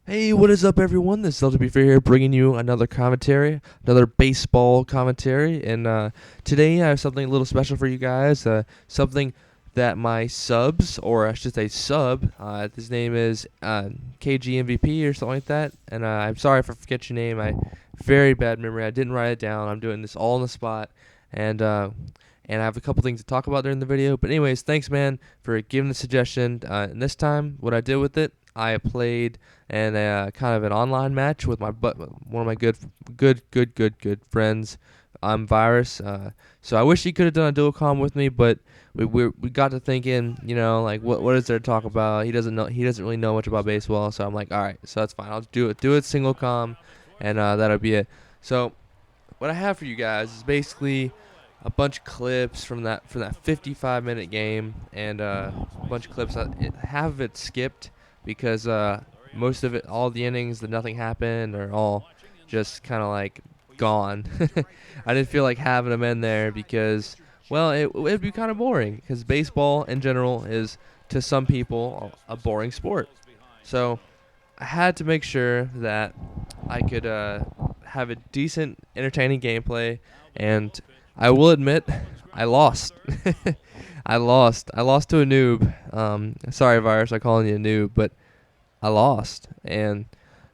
Hey, what is up, everyone? This is LTB here, bringing you another commentary, another baseball commentary. And today I have something a little special for you guys. Something that my subs, or I should say sub, his name is KG or something like that. And I'm sorry if I forget your name. I very bad memory. I didn't write it down. I'm doing this all on the spot, and and I have a couple things to talk about during the video. But anyways, thanks, man, for giving the suggestion. And this time, what I did with it, I played and kind of an online match with one of my good friends. I'm Virus. So I wish he could have done a dual com with me, but we got to thinking, like what is there to talk about? He doesn't really know much about baseball, so I'm like, all right, so that's fine. I'll do it single com, and that'll be it. So what I have for you guys is basically a bunch of clips from that 55-minute game, and a bunch of clips. Half of it skipped because most of it, all the innings that nothing happened, are all just kind of like gone. I didn't feel like having them in there because, well, it'd be kind of boring because baseball in general is, to some people, a boring sport. So I had to make sure that I could have a decent, entertaining gameplay, and I will admit, I lost. I lost. I lost to a noob. Sorry, Virus, I'm calling you a noob, but I lost, and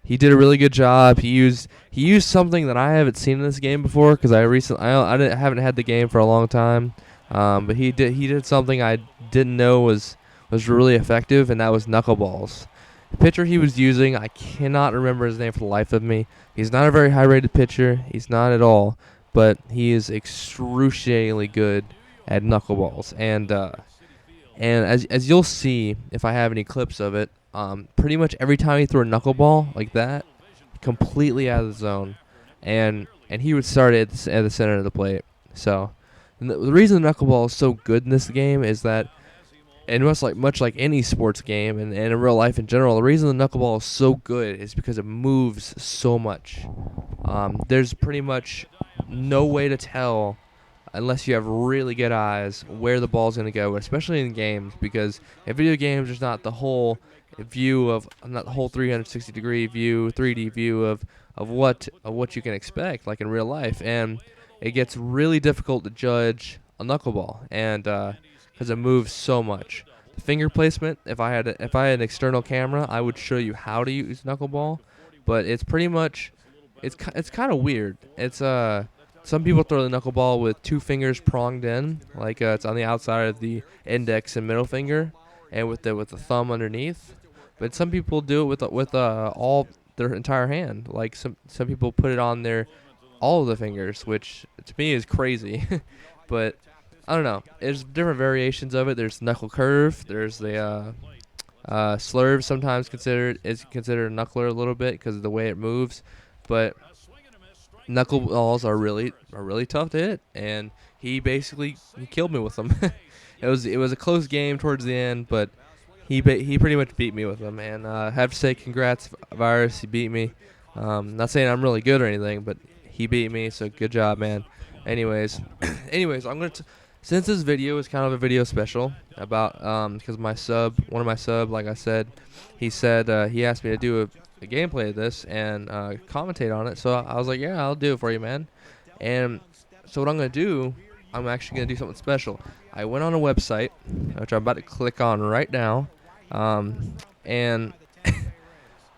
he did a really good job. He used something that I haven't seen in this game before because I haven't had the game for a long time. But he did something I didn't know was really effective, and that was knuckleballs. The pitcher he was using, I cannot remember his name for the life of me. He's not a very high rated pitcher. He's not at all, but he is excruciatingly good at knuckleballs, and as you'll see if I have any clips of it, pretty much every time he threw a knuckleball like that, completely out of the zone, and he would start at the center of the plate. So, and the reason the knuckleball is so good in this game is that, and much like any sports game and in real life in general, the reason the knuckleball is so good is because it moves so much. There's pretty much no way to tell unless you have really good eyes where the ball's going to go, especially in games, because in video games there's not the whole 360 degree view, 3D view of what you can expect like in real life, and it gets really difficult to judge a knuckleball, and because it moves so much. The finger placement, if I had an external camera, I would show you how to use knuckleball, but it's pretty much it's kind of weird. It's some people throw the knuckleball with two fingers pronged in, like it's on the outside of the index and middle finger, and with the thumb underneath. But some people do it with all their entire hand. Like some people put it on their all of the fingers, which to me is crazy. But I don't know. There's different variations of it. There's knuckle curve. There's the slurve. Sometimes considered a knuckler a little bit because of the way it moves, but knuckleballs are really tough to hit, and he killed me with them. It was a close game towards the end, but he pretty much beat me with them, and I have to say congrats, Virus. He beat me. Not saying I'm really good or anything, but he beat me, so good job, man. Anyways, I'm gonna since this video is kind of a video special about because one of my sub, like I said, he said he asked me to do a gameplay of this and commentate on it. So I was like, yeah, I'll do it for you, man. And so what I'm gonna do, I'm actually gonna do something special. I went on a website, which I'm about to click on right now, and and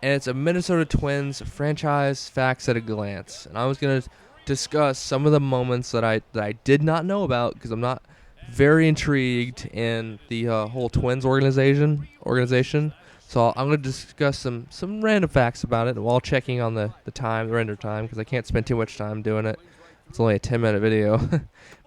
it's a Minnesota Twins franchise facts at a glance. And I was gonna discuss some of the moments that I did not know about because I'm not very intrigued in the whole Twins organization. So I'm going to discuss some random facts about it while checking on the render time, because I can't spend too much time doing it. It's only a 10-minute video.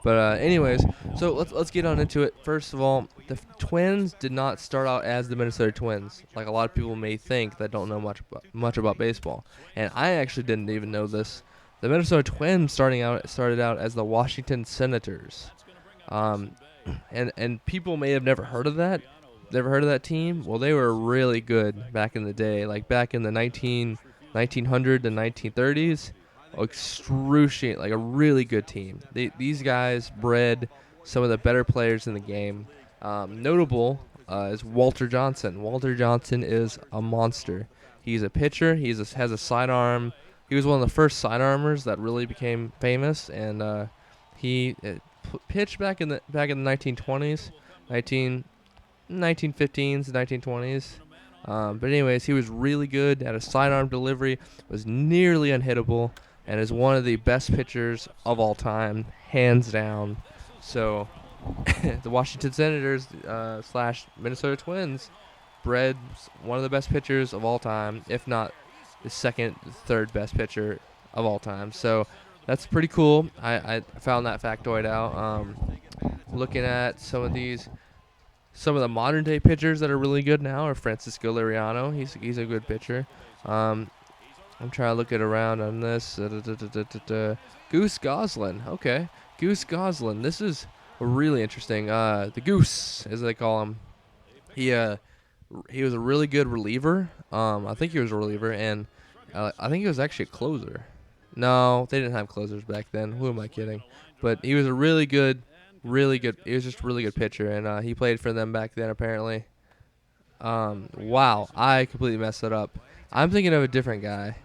But anyways, so let's get on into it. First of all, the Twins did not start out as the Minnesota Twins, like a lot of people may think that don't know much about baseball. And I actually didn't even know this. The Minnesota Twins started out as the Washington Senators. Um, and people may have never heard of that. Never heard of that team? Well, they were really good back in the day, like back in the 1900 and 1930s. Excruciating, like a really good team. These guys bred some of the better players in the game. Notable is Walter Johnson. Walter Johnson is a monster. He's a pitcher. Has a sidearm. He was one of the first sidearmers that really became famous, and he pitched back in the 1920s, 1915s, 1920s. But anyways, he was really good at a sidearm delivery. Was nearly unhittable, and is one of the best pitchers of all time, hands down. So, the Washington Senators / Minnesota Twins bred one of the best pitchers of all time, if not the third best pitcher of all time. So that's pretty cool. I found that factoid out. Looking at some of the modern day pitchers that are really good now are Francisco Liriano. He's a good pitcher. I'm trying to look it around on this. Goose Goslin. Okay, Goose Goslin. This is really interesting. The Goose, as they call him. He was a really good reliever. I think he was a reliever, and I think he was actually a closer. No, they didn't have closers back then. Who am I kidding? But he was a really good. He was just a really good pitcher, and he played for them back then, apparently. Wow, I completely messed it up. I'm thinking of a different guy.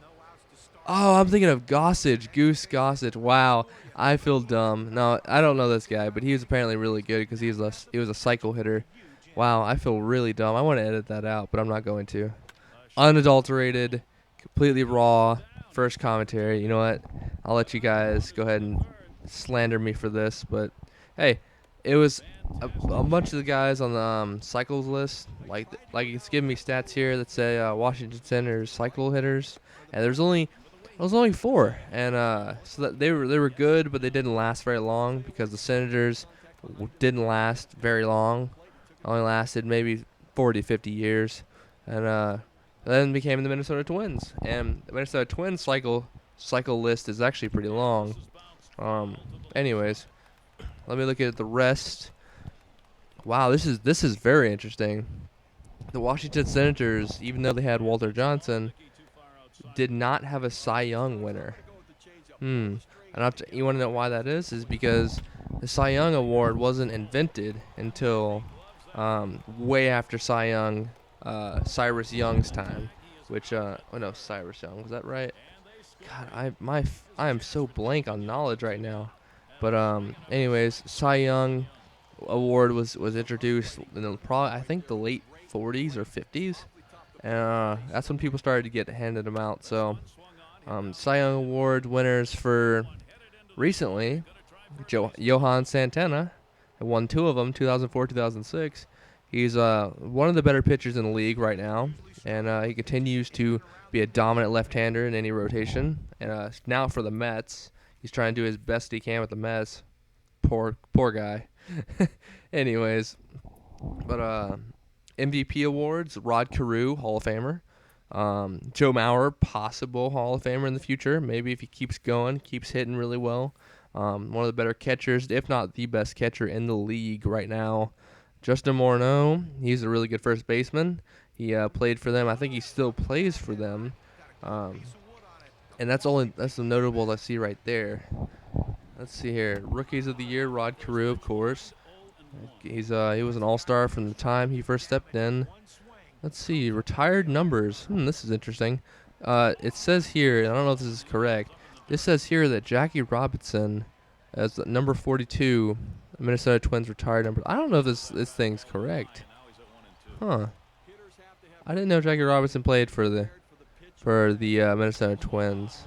Oh, I'm thinking of Gossage, Goose Gossage. Wow, I feel dumb. No, I don't know this guy, but he was apparently really good because he was a cycle hitter. Wow, I feel really dumb. I want to edit that out, but I'm not going to. Unadulterated, completely raw, first commentary. You know what? I'll let you guys go ahead and slander me for this, but hey, it was a bunch of the guys on the cycles list. Like it's giving me stats here that say Washington Senators cycle hitters, and there was only 4, and so that they were good, but they didn't last very long because the Senators didn't last very long. Only lasted maybe 40, 50 years, and then became the Minnesota Twins. And the Minnesota Twins cycle list is actually pretty long. Anyways, let me look at the rest. Wow, this is very interesting. The Washington Senators, even though they had Walter Johnson, did not have a Cy Young winner. And you want to know why that is? Is because the Cy Young award wasn't invented until way after Cyrus Young's time, which Cyrus Young, was that right? God, I am so blank on knowledge right now. But anyways, Cy Young award was introduced in I think the late 40s or 50s, and that's when people started to get handed them out. So Cy Young award winners for recently, Johan Santana won 2 of them, 2004, 2006. He's one of the better pitchers in the league right now, and he continues to be a dominant left-hander in any rotation. And now for the Mets, he's trying to do his best he can with the Mets. Poor guy. Anyways, but MVP awards: Rod Carew, Hall of Famer. Joe Mauer, possible Hall of Famer in the future. Maybe if he keeps going, keeps hitting really well. One of the better catchers, if not the best catcher in the league right now. Justin Morneau, he's a really good first baseman. He played for them. I think he still plays for them. And that's the notable I see right there. Let's see here. Rookies of the Year, Rod Carew, of course. He was an all-star from the time he first stepped in. Let's see. Retired numbers. This is interesting. It says here, I don't know if this is correct. This says here that Jackie Robinson, as number 42, Minnesota Twins retired number. I don't know if this thing's correct. Huh. I didn't know Jackie Robinson played for the Minnesota Twins.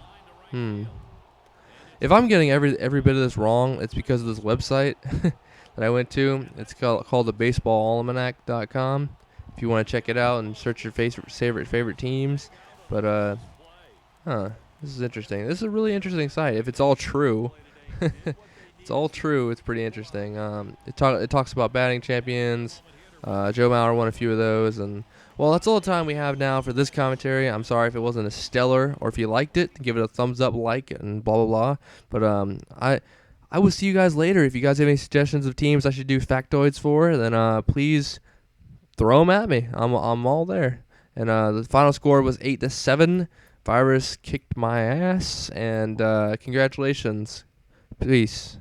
If I'm getting every bit of this wrong, it's because of this website that I went to. It's called the baseballalmanac.com. If you want to check it out and search your favorite teams. But this is interesting. This is a really interesting site. If it's all true, it's pretty interesting. It talks about batting champions. Joe Mauer won a few of those, and well, that's all the time we have now for this commentary. I'm sorry if it wasn't as stellar, or if you liked it, give it a thumbs up, like, and blah blah blah. But I will see you guys later. If you guys have any suggestions of teams I should do factoids for, then please throw them at me. I'm all there. And the final score was 8-7. Virus kicked my ass, and congratulations. Peace.